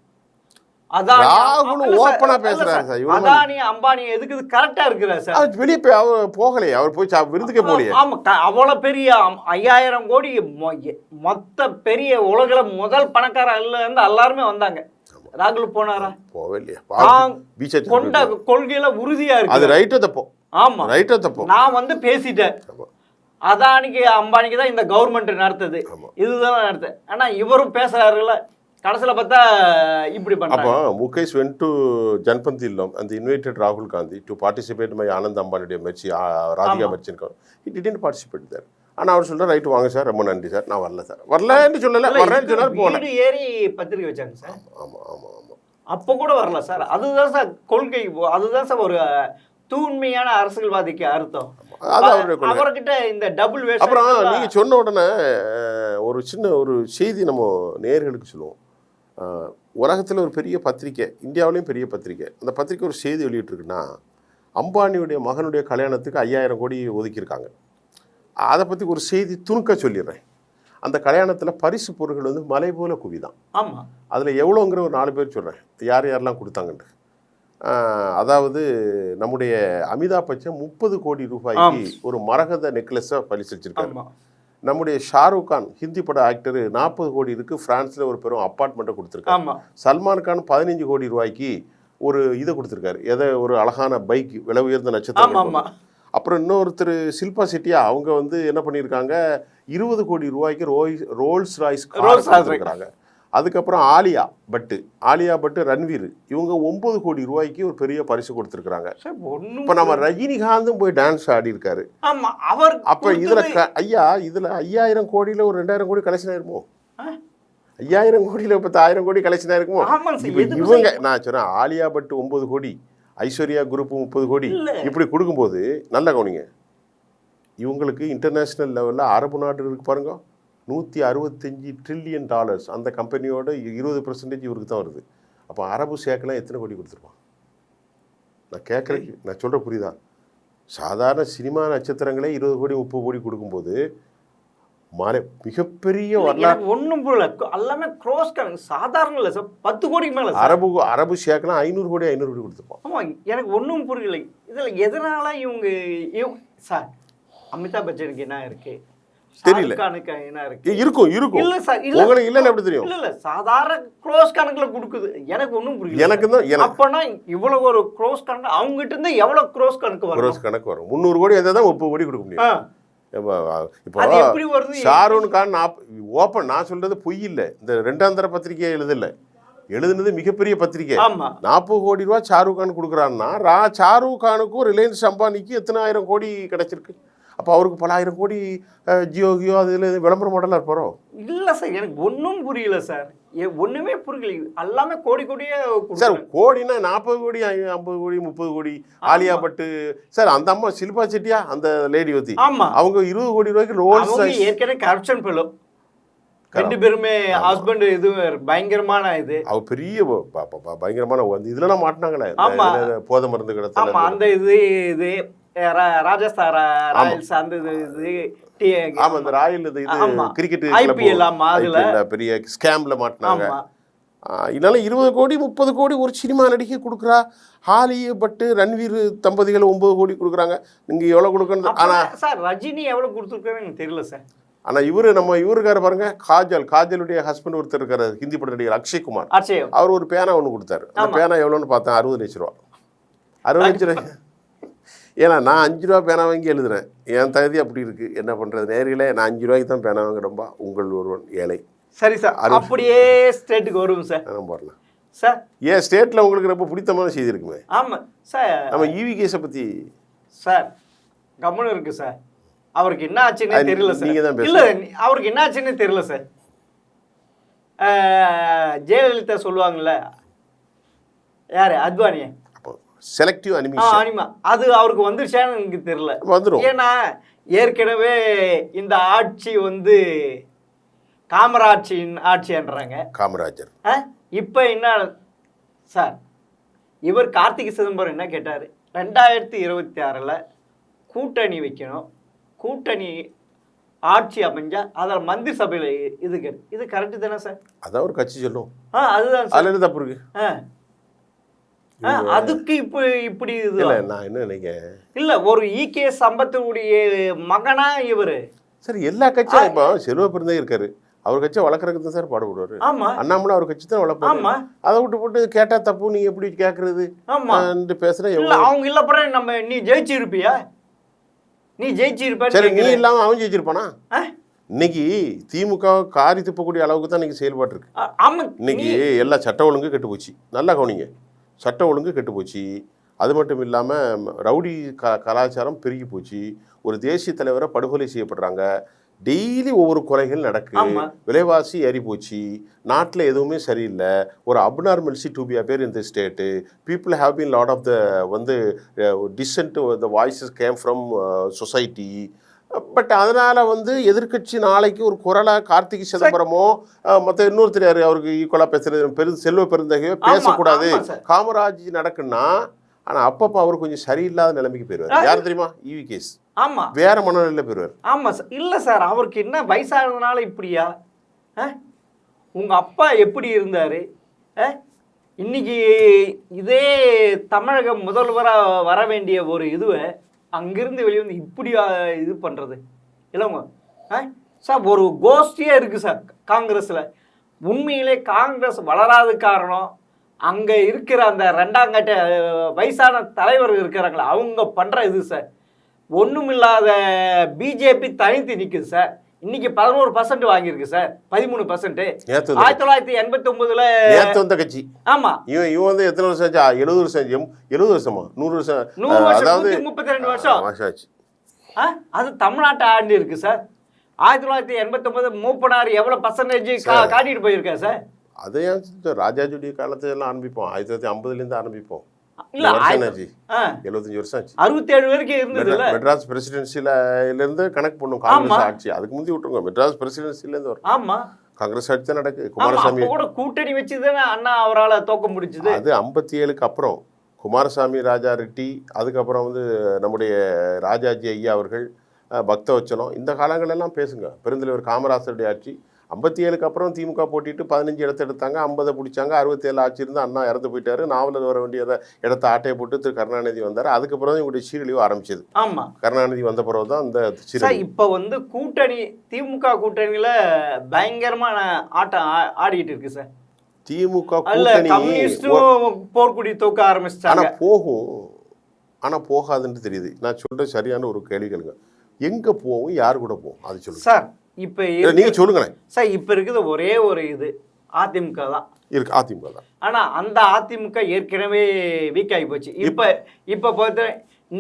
அதானி அம்பானி எதுக்கு கரெக்டா இருக்கிறார் சார். வெளியே போய் அவர் போகலையே, அவர் போய் விருதுக்கே போகலையே. ஆமா, அவ்வளவு பெரிய 5000 கோடி மொத்த பெரிய உலகில முதல் பணக்கார இருந்து எல்லாருமே வந்தாங்க. ராகுல் போனாரா? போகலையே. கொண்ட கொள்கையில உறுதியா இருக்கு. அது ரைட்டோ தப்போ? ஆமா, ரைட்டோ தப்போ. நான் வந்து பேசிட்டேன், அதானிக்கு அம்பானிக்கு தான் இந்த கவர்மெண்ட் நடத்துது, இதுதான் நடத்து. ஆனா இவரும் பேசுறாருல்ல, கடைசியில பார்த்தா இப்படி பண்றாங்க. அப்போ முகேஷ் went to ஜன்பந்த் இல்லம் and invited ராகுல் Gandhi to participate my Anand அம்பானியுடைய Mirchi, Radhika மெர்ச்சின். he didn't participate there. ஆனால் அவர் சொல்ற ரைட்டு, வாங்க சார், ரொம்ப நன்றி சார், நான் வரல சார், வரலன்னு சொல்லல, வரேன்னு சொன்னார், போல ஏறி பத்திரிக்கை வச்சாங்க சார். ஆமா ஆமா ஆமா, அப்போ கூட வரல சார். அதுதான் சார் கொள்கை, அதுதான் சார் ஒரு தூய்மையான அரசியல்வாதிக்கு அர்த்தம். அவர்கிட்ட இந்த டபுள் வேஷம். அப்புறம் நீங்க சொன்ன உடனே ஒரு சின்ன ஒரு செய்தி நம்ம நேயர்களுக்கு சொல்லுவோம். உலகத்தில் ஒரு பெரிய பத்திரிக்கை, இந்தியாவிலையும் பெரிய பத்திரிக்கை, அந்த பத்திரிக்கை ஒரு செய்தி வெளியிட்டிருக்குன்னா, அம்பானியுடைய மகனுடைய கல்யாணத்துக்கு 5000 கோடி ஒதுக்கியிருக்காங்க. அதை பற்றி ஒரு செய்தி துணுக்க சொல்லிடுறேன். அந்த கல்யாணத்தில் பரிசு பொருட்கள் வந்து மலை போல குவிதான். ஆமாம், அதில் எவ்வளோங்கிற ஒரு 4 பேர் சொல்கிறேன், யார் யாரெல்லாம் கொடுத்தாங்கன்ட்டு. அதாவது நம்முடைய அமிதாப் பச்சன் 30 கோடி ரூபாய்க்கு ஒரு மரகத நெக்லஸை பரிசளிச்சிருக்காரு. நம்முடைய ஷாருக் கான், ஹிந்தி பட ஆக்டர், 40 கோடி இருக்கு, பிரான்ஸில் ஒரு பெரும் அப்பார்ட்மெண்ட்டை கொடுத்துருக்காரு. சல்மான் கான் 15 கோடி ரூபாய்க்கு ஒரு இதை கொடுத்துருக்காரு, ஒரு அழகான பைக், விலை உயர்ந்த நட்சத்திரம். அப்புறம் இன்னொருத்தர் ஷில்பா செட்டியா, அவங்க வந்து என்ன பண்ணியிருக்காங்க, 20 கோடி ரூபாய்க்கு ரோல்ஸ் ராய்ஸ் கொடுத்துருக்காங்க. அதுக்கப்புறம் ஆலியா பட்டு ரன்வீர், இவங்க 9 கோடி ரூபாய்க்கு ஒரு பெரிய பரிசு கொடுத்துருக்காங்க. இப்போ நம்ம ரஜினிகாந்தும் போய் டான்ஸ் ஆடி இருக்காரு. அப்போ இதுல ஐயா, இதுல 5000 கோடியில ஒரு 2000 கோடி கலெக்ஷன் ஆயிருமோ? 5000 கோடியில் 10,000 கோடி கலெக்ஷனாக இருக்குமோ? ஆமாங்க சார். இப்போ எதுக்கு இவங்க நான் சொன்னேன் ஆலியா பட் 9 கோடி, ஐஸ்வர்யா குரூப் 30 கோடி இல்ல. இப்படி கொடுக்கும்போது நல்ல கவனிங்க, இவங்களுக்கு இன்டர்நேஷ்னல் லெவலில் அரபு நாடு இருக்கு பாருங்க, $165 ட்ரில்லியன் அந்த கம்பெனியோட 20% இவருக்கு தான் வருது. அப்போ அரபு ஷேக்கெல்லாம் எத்தனை கோடி கொடுத்துருப்பான்? நான் கேட்குறேன், நான் சொல்கிற புரியுதா? சாதாரண சினிமா நட்சத்திரங்களே 20 கோடி 30 கோடி கொடுக்கும்போது மிகப்பெரிய வரலாறு. ஒன்றும் புரியல, எல்லாமே க்ரோஸ் கணக்கு, சாதாரண இல்லை சார். 10 கோடிக்கு மேலே அரபு ஷேக்கெல்லாம் 500 கோடி கொடுத்துருப்பான். ஆமாம், எனக்கு ஒன்றும் புரியல இதில் எதனால இவங்க சார். அமிதாப் பச்சனுக்கு என்ன இருக்கு, தெரியல, என்ன இருக்கு, இருக்கும் இல்ல சார், உங்களுக்கு இல்லன்னு எப்படி தெரியும்? இல்ல சாதாரண க்ரோஸ் கணக்குல கொடுக்குது, எனக்கு ஒன்றும் புரியல. எனக்கு தான் அப்பனா இவ்வளவு ஒரு க்ரோஸ் கணக்கு அவங்க கிட்ட இருந்து எவ்வளவு க்ரோஸ் கணக்கு வரும்? க்ரோஸ் கணக்கு வரும் 300 கோடி எதாவது 30 கோடி கொடுக்க முடியும். இப்போ ஷாருக் கான் ஓப்பன், நான் சொல்றது பொய் இல்லை, இந்த ரெண்டாந்தர பத்திரிகை எழுதுனது மிகப்பெரிய பத்திரிகை. 40 கோடி ரூபா ஷாருக் கான் கொடுக்குறான்னா ஷாருக் கானுக்கும் ரிலையன்ஸ் அம்பானிக்கு எத்தனை 1000 கோடி கிடைச்சிருக்கு? அப்போ அவருக்கு பல 1000 கோடி ஜியோ அதில் விளம்பர மாடலாக இருப்பாரோ? இல்லை சார், எனக்கு ஒன்றும் புரியல சார், ஒன்றுமே புரியல. எல்லாமே கோடியே சார். கோடினா 40 கோடி 50 கோடி 30 கோடி. ஆலியா பட்டு சார், அந்த அம்மா ஷில்பா செட்டியா அந்த லேடி வத்தி, அவங்க 20 கோடி ரூபாய்க்கு ரோல்ஸ் ஏற்கனவே கரப்ஷன் பெல்லோ, 2 பேருமே ஹஸ்பண்ட் இது பயங்கரமான இது, அவ பெரிய பயங்கரமான இதெல்லாம் மாட்டினாங்களே போதை மருந்து கிடத்த அந்த இது ராஜஸ்தான் ராயல்ஸ் அந்த இது ஆமா, அந்த ராயல் இது கிரிக்கெட் IPL அதுல பெரிய ஸ்கேம்ல மாட்டினாங்க. இதனால 20 கோடி 30 கோடி ஒரு சினிமா நடிகை கொடுக்குறா. ஆலியா பட்டு ரன்வீர் தம்பதிகள் 9 கோடி கொடுக்குறாங்க. நீங்க எவ்வளவு கொடுக்கணும்? ஆனா சார் ரஜினி எவ்வளவு கொடுத்துருக்காரு எனக்கு தெரியல சார். ஆனா இவருக்கார பாருங்க, காஜலுடைய ஹஸ்பண்ட் ஒருத்தர் இருக்காரு, ஹிந்தி பட நடிகர் அக்ஷய்குமார். அவர் ஒரு பேனா ஒன்று கொடுத்தாரு. அந்த பேனா எவ்வளோன்னு பார்த்தேன், 60 லட்ச ரூபா. 60 லட்ச ரூபாய். ஏன்னா நான் 5 ரூபா பேனா வாங்கி எழுதுறேன், என் தகுதி அப்படி இருக்குது, என்ன பண்ணுறது? நேரில் நான் 5 ரூபாய்க்கு தான் பேனா வாங்குறேன்பா, உங்கள் ஒருவன் ஏழை. சரி சார், அப்படியே ஸ்டேட்டுக்கு வருவோம் சார். வரலாம் சார். ஏன் ஸ்டேட்டில் உங்களுக்கு ரொம்ப பிடித்தமான செய்தி இருக்குமே? ஆமாம் சார். நம்ம ஈவி கேஸை பற்றி சார் கவனம் இருக்கு சார். அவருக்கு என்ன ஆச்சுன்னே தெரியல சார். நீங்கள் தான் இல்லை, அவருக்கு என்ன ஆச்சுன்னே தெரியல சார். ஜெயலலிதா சொல்லுவாங்கள்ல, யார், அத்வானியை, செலக்டிவ் அனிமா, அது அவருக்கு வந்துருச்சான்னு எனக்கு தெரியல. வந்துடும். ஏன்னா ஏற்கனவே இந்த ஆட்சி வந்து காமராட்சியின் ஆட்சின்றாங்க, காமராஜர். இப்போ என்ன சார், இவர் கார்த்திகை சிதம்பரம் என்ன கேட்டார், 2026 கூட்டணி வைக்கணும், கூட்டணி ஆட்சி அமைஞ்சா அதில் மந்திரி சபையில் இது கரெக்டு தானே சார்? அதான் ஒரு கட்சி சொல்லும். அதுதான் அதில் என்ன தப்பு இருக்கு? அதுக்கு இப்படி நான் என்ன நினைக்கிறேன், இல்ல ஒரு ஈகே சம்பத்துடைய மகனா இவரு. சரி, எல்லா கட்சியும் இப்போ செல்வ பெருந்தகை இருக்காரு, அவர் கட்சியை வளர்க்கறதுக்கு தான் சார் பாடுபடுவாரு. அண்ணாமலை அவர் கட்சி தான் வளர்ப்பாரு. அதை விட்டு போட்டு கேட்டா தப்பு, நீ எப்படி கேட்கறது பேசுறேன். அவங்க இல்ல போற, நம்ம நீ ஜெயிச்சிருப்பியா, நீ ஜெயிச்சிருப்ப, சரி, நீ இல்லாம அவன் ஜெயிச்சிருப்பானா? இன்னைக்கு திமுக காரி துப்பக்கூடிய அளவுக்கு தான் இன்னைக்கு செயல்பாடு இருக்கு. இன்னைக்கு எல்லா சட்ட ஒழுங்கு கெட்டு போச்சு. நல்லா கவனிங்க, சட்ட ஒழுங்கு கெட்டு போச்சு. அது மட்டும் இல்லாமல் ரவுடி கலாச்சாரம் பெருகி போச்சு. ஒரு தேசிய தலைவரை படுகொலை செய்யப்படுறாங்க, டெய்லி ஒவ்வொரு கொலைகள் நடக்கு, விலைவாசி ஏறி போச்சு, நாட்டில் எதுவுமே சரியில்லை, ஒரு abnormalcy to be appear in the state. People have been lot of the dissent the voices came from society. But அதனால் எதிர்கட்சி நாளைக்கு ஒரு குரலாக கார்த்திகை சிதம்பரமோ மற்ற இன்னொருத்தர் யார் அவருக்கு ஈக்குவலாக பேசுறது செல்வ பெருந்தகையோ பேசக்கூடாது. காமராஜ் நடக்குன்னா, ஆனால் அப்பப்போ அவர் கொஞ்சம் சரியில்லாத நிலைமைக்கு போயிடுவார். யார் தெரியுமா? ஈவி கேஸ். ஆமாம், வேற மனநிலையில் போயிடுவார். ஆமாம் சார். இல்லை சார், அவருக்கு என்ன வயசானதுனால இப்படியா? உங்கள் அப்பா எப்படி இருந்தார்? இன்னைக்கு இதே தமிழக முதல்வராக வர வேண்டிய ஒரு இதுவை அங்கிருந்து வெளியே வந்து இப்படி இது பண்ணுறது இல்லைங்க சார். ஒரு கோஷ்டியாக இருக்குது சார் காங்கிரஸில். உண்மையிலே காங்கிரஸ் வளராத காரணம் அங்கே இருக்கிற அந்த 2ஆம் கட்ட வயசான தலைவர் இருக்கிறாங்களா, அவங்க பண்ணுற இது சார். ஒன்றுமில்லாத பிஜேபி தனித்து நிற்குது சார். இன்னைக்கு 11% வாங்கியிருக்கு சார், 13%. 1989 கட்சி. ஆமா, இவன் எத்தனை வருஷம் ஆச்சு? 70 வருஷம், 70 வருஷமா, 100 வருஷம், அதாவது 32 வருஷம் ஆச்சு. அது தமிழ்நாட்டை ஆண்டு இருக்கு சார். 1989 மூப்பனார் எவ்வளவு பர்சன்டேஜ் காட்டிட்டு போயிருக்கா சார்? அதை ஏன் ராஜாஜுடைய காலத்துல எல்லாம் ஆரம்பிப்போம், 1950 ஆரம்பிப்போம். இல்ல 75 வருஷம் ஆச்சு. 67 வரைக்கும் இருந்தது. மெட்ராஸ் பிரசிடென்சில இருந்து கணக்கு பண்ணும் காங்கிரஸ் ஆட்சி. அதுக்கு முந்தி விட்டுருங்க, மெட்ராஸ் பிரசிடென்சில இருந்து வரும். ஆமா, காங்கிரஸ் ஆட்சி தான் நடக்கு. குமாரசாமி கூட கூட்டணி வச்சுதானே அண்ணா அவரால் தோக்க முடிச்சது. அது 57க்கு அப்புறம் குமாரசாமி, ராஜா ரெட்டி, அதுக்கப்புறம் வந்து நம்முடைய ராஜாஜி ஐயா அவர்கள், பக்தவச்சலம், இந்த காலங்களெல்லாம் பேசுங்க. பெருந்தலைவர் காமராசருடைய ஆட்சி. 57க்கு அப்புறம் திமுக போட்டிட்டு 15 இடத்த எடுத்தாங்க, 50 பிடிச்சாங்க. 67 ஆட்சி இருந்து அண்ணா இறந்து போயிட்டாரு. நாவலர் வர வேண்டிய இடத்த ஆட்டையை போட்டு திரு கருணாநிதி வந்தார். அதுக்கப்புறம் தான் இவங்களுடைய சீரழிவு ஆரம்பிச்சது. ஆமா, கருணாநிதி வந்த பிறகு தான் இந்த சீரழிவு. இப்ப வந்து கூட்டணி திமுக கூட்டணியில பயங்கரமான ஆட்டம் ஆடிட்டு இருக்கு சார். திமுக கூட்டணி போர்க்குடி தூக்க ஆரம்பிச்சிட்டாங்க. ஆனா போகாதுன்னு தெரியுது. நான் சொல்ற சரியான ஒரு கேள்வி கேளுங்க, எங்க போவோம், யாரு கூட போவோம், அது சொல்லுங்க சார். இப்ப நீங்க சொல்லுங்களேன் சார். இப்ப இருக்குது ஒரே ஒரு இது அதிமுக தான் இருக்கு. அதிமுக தான். ஆனா அந்த அதிமுக ஏற்கனவே வீக் ஆகி போச்சு. இப்ப பார்த்து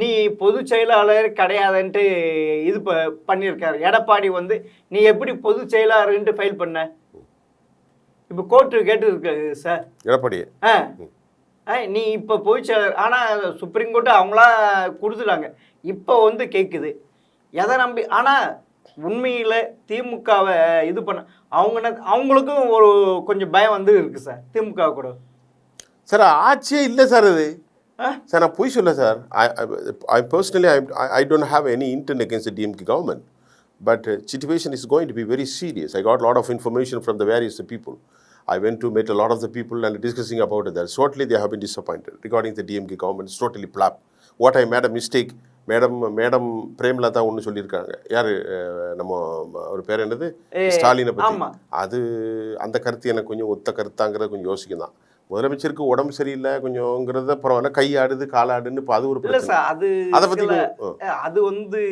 நீ பொதுச் செயலாளர் கிடையாதுன்ட்டு இது பண்ணியிருக்காரு எடப்பாடி. வந்து நீ எப்படி பொதுச் செயலாளர்ன்ட்டு ஃபைல் பண்ண? இப்ப கோர்ட்டு கேட்டு இருக்கு சார் எடப்பாடி. நீ இப்ப பொதுச் செயலாளர், ஆனா சுப்ரீம் கோர்ட்டு அவங்களா கொடுத்துட்டாங்க. இப்போ வந்து கேட்குது எதை நம்பி? ஆனா உண்மையில திமுகவை இது பண்ண அவங்களுக்கும் ஒரு கொஞ்சம் பயம் வந்து இருக்கு சார் திமுக கூட. சார் ஆட்சியே இல்லை சார் அது. சார் நான் போய் சொல்ல sir, I personally I don't have any intent against the DMK government, but situation is going to be very serious. I got a lot of information from the various people. I went to meet a lot of the people and discussing about it. Totally they have been disappointed regarding the DMK government. It's totally flop. What I made a mistake. Madam Premalatha ஒன்று சொல்லியிருக்காங்க. யார் நம்ம ஒரு பேர் என்னது, ஸ்டாலினை பற்றி. அது அந்த கருத்து எனக்கு கொஞ்சம் ஒத்த கருத்தாங்கிறத கொஞ்சம் யோசிக்கும் தான். முதலமைச்சருக்கு உடம்பு சரியில்லை கொஞ்சம்ங்கிறத பரவாயில்ல, கை ஆடுது காலாடுன்னு இப்போ அது ஒரு பிரச்சனை. அதை பற்றி அது வந்து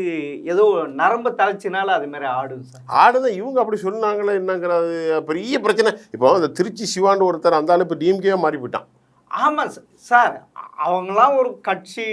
ஏதோ நரம்பு தளர்ச்சினால அது மாதிரி ஆடுது சார். ஆடுதான் இவங்க அப்படி சொன்னாங்களே என்னங்கிறது பெரிய பிரச்சனை. இப்போ அந்த திருச்சி சிவாண்டு ஒருத்தர் அந்த ஆள் இப்போ டிஎம்கே மாறி போயிட்டான். ஆமாம் சார், அவங்களாம் ஒரு கட்சி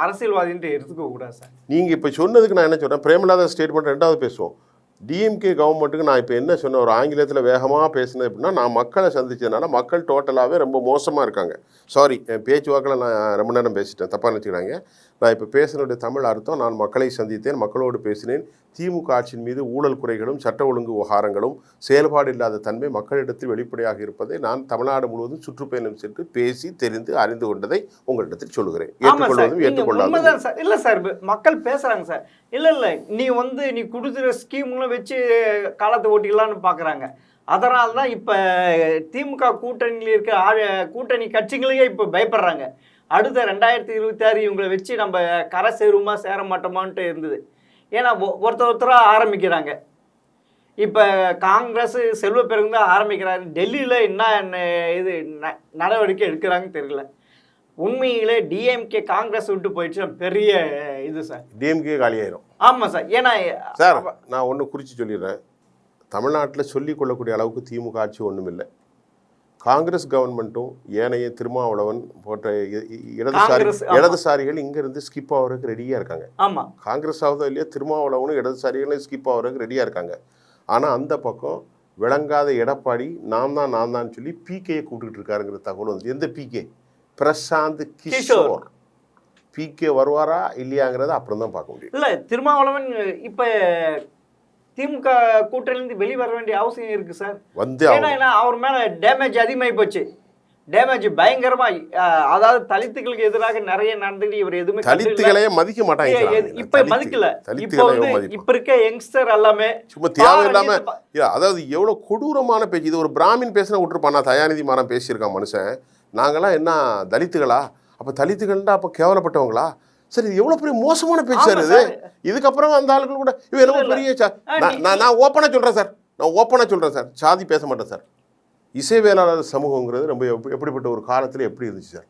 அரசியல்வாதின்ட்டு எடுத்துக்க கூடாது சார். நீங்கள் இப்போ சொன்னதுக்கு நான் என்ன சொல்கிறேன், பிரேமலதா ஸ்டேட்மெண்ட் ரெண்டாவது பேசுவோம். டிஎம்கே கவர்மெண்ட்டுக்கு நான் இப்போ என்ன சொன்னேன், ஒரு ஆங்கிலத்தில் வேகமாக பேசினது அப்படின்னா, நான் மக்களை சந்திச்சதுனால மக்கள் டோட்டலாகவே ரொம்ப மோசமாக இருக்காங்க. சாரி, என் பேச்சுவாக்கில் நான் ரொம்ப நேரம் பேசிட்டேன், தப்பாக நினச்சிக்கிறாங்க. நான் இப்போ பேசினுடைய தமிழ் அர்த்தம், நான் மக்களை சந்தித்தேன், மக்களோடு பேசினேன். திமுக ஆட்சியின் மீது ஊழல் குறைகளும் சட்ட ஒழுங்கு விவகாரங்களும் செயல்பாடு இல்லாத தன்மை மக்களிடத்தில் வெளிப்படையாக இருப்பதை நான் தமிழ்நாடு முழுவதும் சுற்றுப்பயணம் சென்று பேசி தெரிந்து அறிந்து கொண்டதை உங்களிடத்தில் சொல்லுகிறேன். ஏற்றுக்கொள்வதும் ஏற்றுக்கொள்ளாதும் சார். இல்லை சார், மக்கள் பேசுகிறாங்க சார். இல்லை நீ கொடுக்குற ஸ்கீம்லாம் வச்சு காலத்தை ஓட்டிக்கலான்னு பார்க்குறாங்க. அதனால தான் இப்போ திமுக கூட்டணியில் இருக்க கூட்டணி கட்சிகளையே இப்போ பயப்படுறாங்க. அடுத்த 2026 இவங்களை வச்சு நம்ம கரை சேருமா சேர மாட்டோமான்ட்டு இருந்தது. ஏன்னா ஒருத்தராக ஆரம்பிக்கிறாங்க. இப்போ காங்கிரஸ் செல்வ பெருங்க தான் ஆரம்பிக்கிறாரு. டெல்லியில் என்ன இது நடவடிக்கை எடுக்கிறாங்கன்னு தெரியல. உண்மையிலே டிஎம்கே காங்கிரஸ் விட்டு போயிடுச்சு பெரிய இது சார். டிஎம்கே காலியாயிரும். ஆமாம் சார். ஏன்னா சார் நான் ஒன்று குறித்து சொல்லிடுறேன், தமிழ்நாட்டில் சொல்லிக் கொள்ளக்கூடிய அளவுக்கு திமுக ஆட்சி ஒன்றும் இல்லை. காங்கிரஸ் கவர்மெண்ட்டும் ஏனைய திருமாவளவன் போன்ற இடதுசாரிகள் இங்கிருந்து ஸ்கிப் ஆகிறதுக்கு ரெடியாக இருக்காங்க. ஆமாம், காங்கிரஸ் ஆகுதோ இல்லையா, திருமாவளவனும் இடதுசாரிகளும் ஸ்கிப் ஆகிறதுக்கு ரெடியாக இருக்காங்க. ஆனால் அந்த பக்கம் விளங்காத எடப்பாடி நான் தான் சொல்லி பிகேயை கூப்பிட்டுக்கிட்டு இருக்காருங்கிற தகவல் வந்து. எந்த பிகே? பிரசாந்த் கிஷோர். பிகே வருவாரா இல்லையாங்கிறத அப்புறம் தான் பார்க்க முடியும். இல்லை, திருமாவளவன் இப்போ திமுக கூட்டணியிலிருந்து வெளிவர வேண்டிய அவசியம் இருக்கு சார். ஏன்னா அவர் மேல டேமேஜ் அதிகமாகி போச்சு. டேமேஜ் பயங்கரமா, அதாவது தலித்துகளுக்கு எதிராக நிறைய நடந்துட்டு இவர் எதுவுமே தலித்துகளையே மதிக்க மாட்டாங்க. இப்ப மதிக்கல. இப்ப வந்து இப்ப இருக்க யங்ஸ்டர் எல்லாமே சும்மா தேவையில்லாம, அதாவது எவ்வளவு கொடூரமான பேச்சு. இது ஒரு பிராமின் பேசினா விட்டுருப்பான். நான் தயாநிதி மாறன் பேசியிருக்கான் மனுஷன். நாங்களாம் என்ன தலித்துகளா? அப்ப தலித்துகள்டா அப்ப கேவலப்பட்டவங்களா? சரி, இது எவ்வளவு பெரிய மோசமான பேச்சு சார் இது. இதுக்கப்புறம் அந்த ஆளுகள் கூட இவன் பெரிய நான் ஓப்பனா சொல்றேன் சார், சாதி பேச மாட்டேன் சார். இசைவேளாளர் சமூகங்கிறது ரொம்ப எப்படிப்பட்ட ஒரு காலத்தில் எப்படி இருந்துச்சு சார்.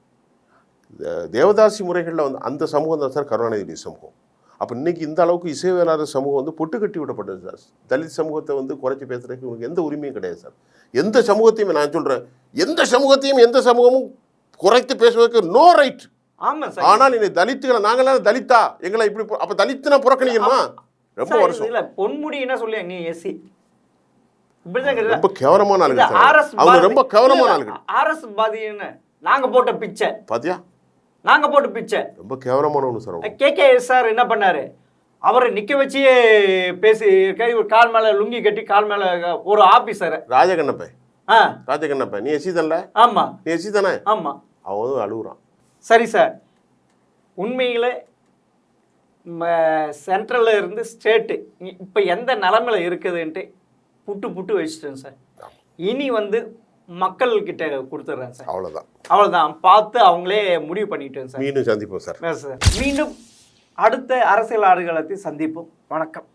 தேவதாசி முறைகளில் வந்து அந்த சமூகம் தான் சார் கருணாநிதி சமூகம். அப்போ இன்னைக்கு இந்த அளவுக்கு இசைவேளாளர் சமூகம் வந்து பொட்டு கட்டி விடப்பட்டது சார். தலித் சமூகத்தை வந்து குறைச்சி பேசுறதுக்கு உங்களுக்கு எந்த உரிமையும் கிடையாது சார். எந்த சமூகத்தையும் நான் சொல்றேன், எந்த சமூகமும் குறைத்து பேசுவதற்கு நோ ரைட். ஆனால் நீ தலித்துகளை நாங்களாம் தலித்தா எங்களை இப்படி அப்ப தலித்துனா புறக்கணிக்கணுமா? ரொம்ப வருஷம். இல்ல பொன்முடி என்ன சொல்லியா நீ எஸ்சி இப்படிதான் ரொம்ப கேவலமான ஆளுங்க சார். ஆர்எஸ் அவங்க ரொம்ப கேவலமான ஆளுங்க. ஆர்எஸ் பாதி என்ன நாங்க போட்ட பிச்சை பாத்தியா, நாங்க போட்ட பிச்சை. ரொம்ப கேவலமானவனு சார் அவங்க. கேகே சார் என்ன பண்ணாரு, அவரை நிக்க வச்சே பேசி ஒரு கால் மேல லுங்கி கட்டி கால் மேல ஒரு ஆபீசரை ராஜகண்ணப்ப ஆ ராஜகண்ணப்ப நீ எஸ்சி தானே? ஆமா நீ எஸ்சி தானே? ஆமா. அவன் வந்து அழுகுறான். சரி சார், உண்மையில் சென்ட்ரலில் இருந்து ஸ்டேட்டு இப்போ எந்த நிலமையில இருக்குதுன்ட்டு புட்டு வச்சுட்டேன் சார். இனி வந்து மக்கள்கிட்ட கொடுத்துட்றேன் சார். அவ்வளோதான் பார்த்து அவங்களே முடிவு பண்ணிட்டேன் சார். மீண்டும் சந்திப்போம் சார். சார் மீண்டும் அடுத்த அரசியல் ஆடுகளத்தை சந்திப்போம். வணக்கம்.